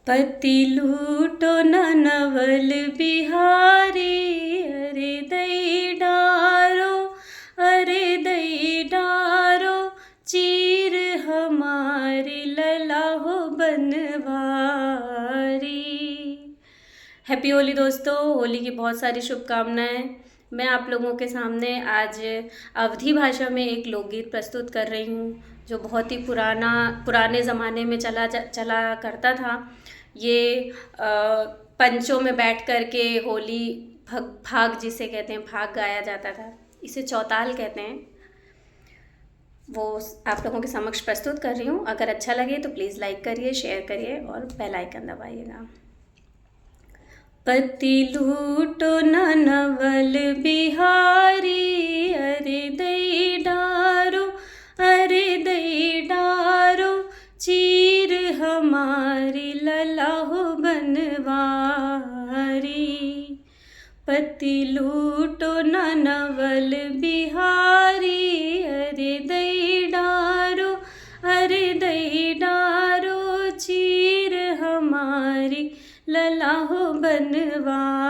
पति लूटो न नवल बिहारी, अरे दई डारो, अरे दई डारो, चीर हमारी ललाहो बनवारी। हैप्पी होली दोस्तों, होली की बहुत सारी शुभकामनाएं। मैं आप लोगों के सामने आज अवधी भाषा में एक लोकगीत प्रस्तुत कर रही हूँ जो बहुत ही पुराने ज़माने में चला करता था। ये पंचों में बैठ कर के होली भाग जिसे कहते हैं, भाग गाया जाता था। इसे चौताल कहते हैं। वो आप लोगों के समक्ष प्रस्तुत कर रही हूँ। अगर अच्छा लगे तो प्लीज़ लाइक करिए, शेयर करिए और बेल आइकन दबाइएगा। पति लूटो न नवल बिहारी, अरे दई डारो, अरे दई डारो, चीर हमारी ललाहो बनवारी। पति लूटो न नवल बिहारी, अरे दई डारो, अरे दई डारो, चीर हमारी ललाहो बनवारी।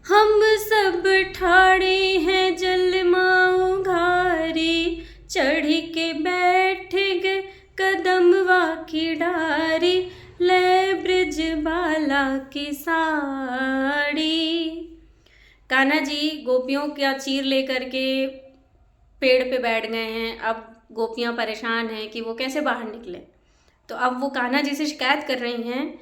हम सब ठाड़े हैं जलमाऊ घारी, चढ़ के बैठ गए कदमवा की डारी, ले ब्रिज बाला की साड़ी। कान्हा जी गोपियों का चीर लेकर के पेड़ पे बैठ गए हैं। अब गोपियां परेशान हैं कि वो कैसे बाहर निकले, तो अब वो कान्हा जी से शिकायत कर रही हैं,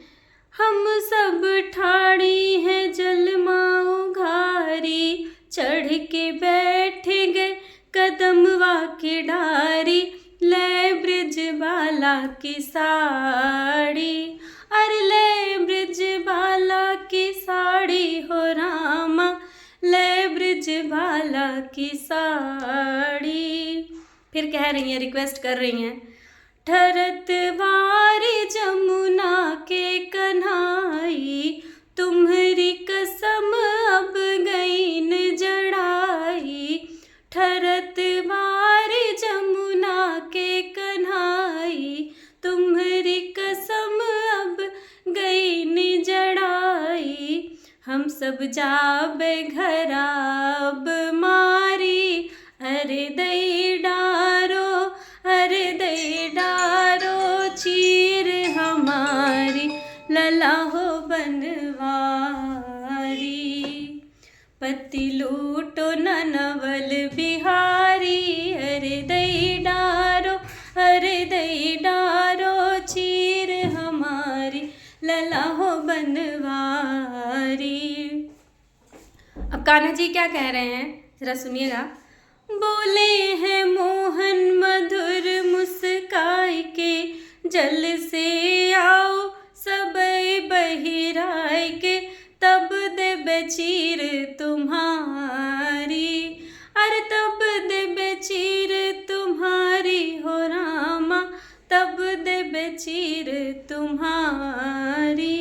हम सब ठाड़ी हैं जलमाऊ घारी, चढ़ के बैठ गए कदमवा की डारी, ले ब्रिज बाला की साड़ी, अरे ले ब्रिज बाला की साड़ी हो रामा, ले ब्रिज बाला की साड़ी। फिर कह रही हैं, रिक्वेस्ट कर रही हैं, ठरत वारी जमुना के कन्हाई, तुम्हारी कसम अब गई न जड़ाई, ठरत वारी जमुना के कन्हाई, तुम्हारी कसम अब गई न जड़ाई, हम सब जाबे घर अब मारी, अरे दई डारो, अरे दई डारो, चीर हमारी ललाहो बनवारी। पति लूटो न नवल बिहारी, अरे दई डारो, अरे दई डारो, चीर हमारी ललाहो बनवारी। अब कान्हा जी क्या कह रहे हैं जरा सुनिएगा। बोले हैं मोहन मधुर मुस्काई के, जल से आओ सबई बहिराय के, तब देबे चीर तुम्हारी, अरे तब देबे चीर तुम्हारी हो रामा, तब देबे चीर तुम्हारी।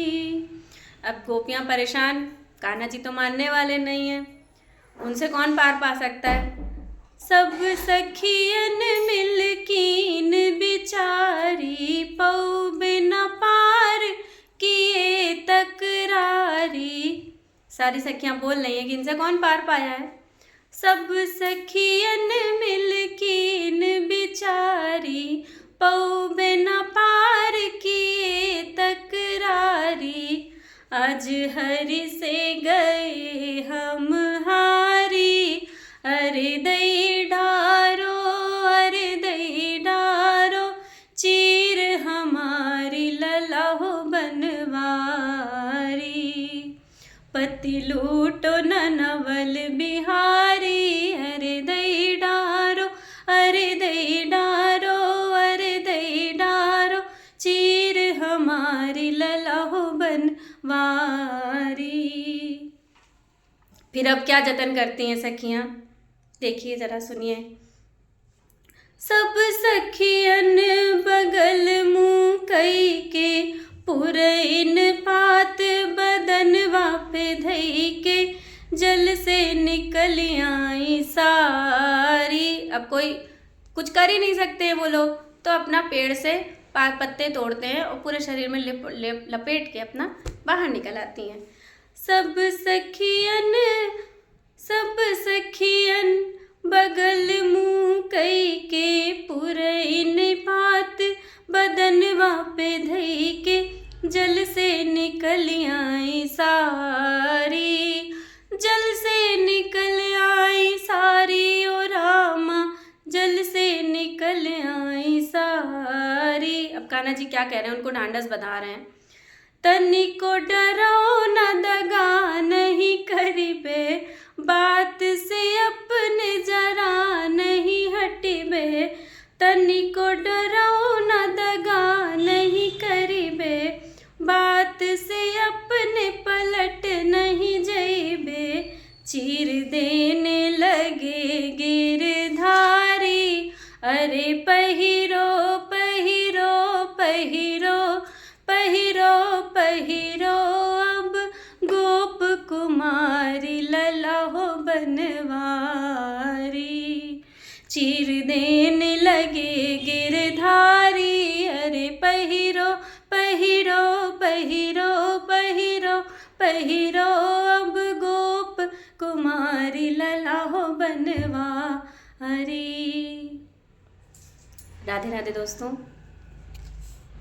अब गोपियाँ परेशान, कान्हा जी तो मानने वाले नहीं हैं, उनसे कौन पार पा सकता है। सब सखियन मिल कीन बिचारी, पौ बिना पार किए तकरारी। सारी सखियां बोल रही हैं कि इनसे कौन पार पाया है। सब सखियन मिल कीन बिचारी, पौ बिना पार किए तकरारी, आज हरि से गए हम हारी, अरे दई डारो, अरे दई डारो, चीर हमारी ललाहो बनवारी। पति लूटो न नवल बिहारी, अरे दई डारो, अरे दई डारो, अरे दई डारो, चीर हमारी ललाहो बनवारी। फिर अब क्या जतन करती हैं सखियां, देखिए जरा सुनिए। सब सखियन बगल मुँह कई के, पुरैन पात बदनवा पे धई के, जल से निकल आई सारी। अब कोई कुछ कर ही नहीं सकते हैं वो लोग, तो अपना पेड़ से पत्ते तोड़ते हैं और पूरे शरीर में लपेट के अपना बाहर निकल आती हैं। सब सखियन बगल मुँह कई के पुरैन पात बदनवा पे धई के जल से निकल आई सारी, जल से निकल आई सारी ओ रामा, जल से निकल आई सारी। अब कान्हा जी क्या कह रहे हैं, उनको ढांढस बता रहे हैं। तनिको डरो न दगा नहीं करिबे, बात से अपने जरा नहीं हटिबे। तनिको डरो न दगा नहीं करिबे, बात से अपने पलट नहीं जइबे। चीर देने लगे गिरधारी, अरे पहिरो पहिरो पहिरो पहिरो पहिरो अब गोप कुमारी लला हो बनवारी। चीर देने लगे गिरधारी, अरे पहिरो पहिरो पहिरो पहिरो पहिरो अब गोप कुमारी लला हो बनवारी। राधे राधे दोस्तों।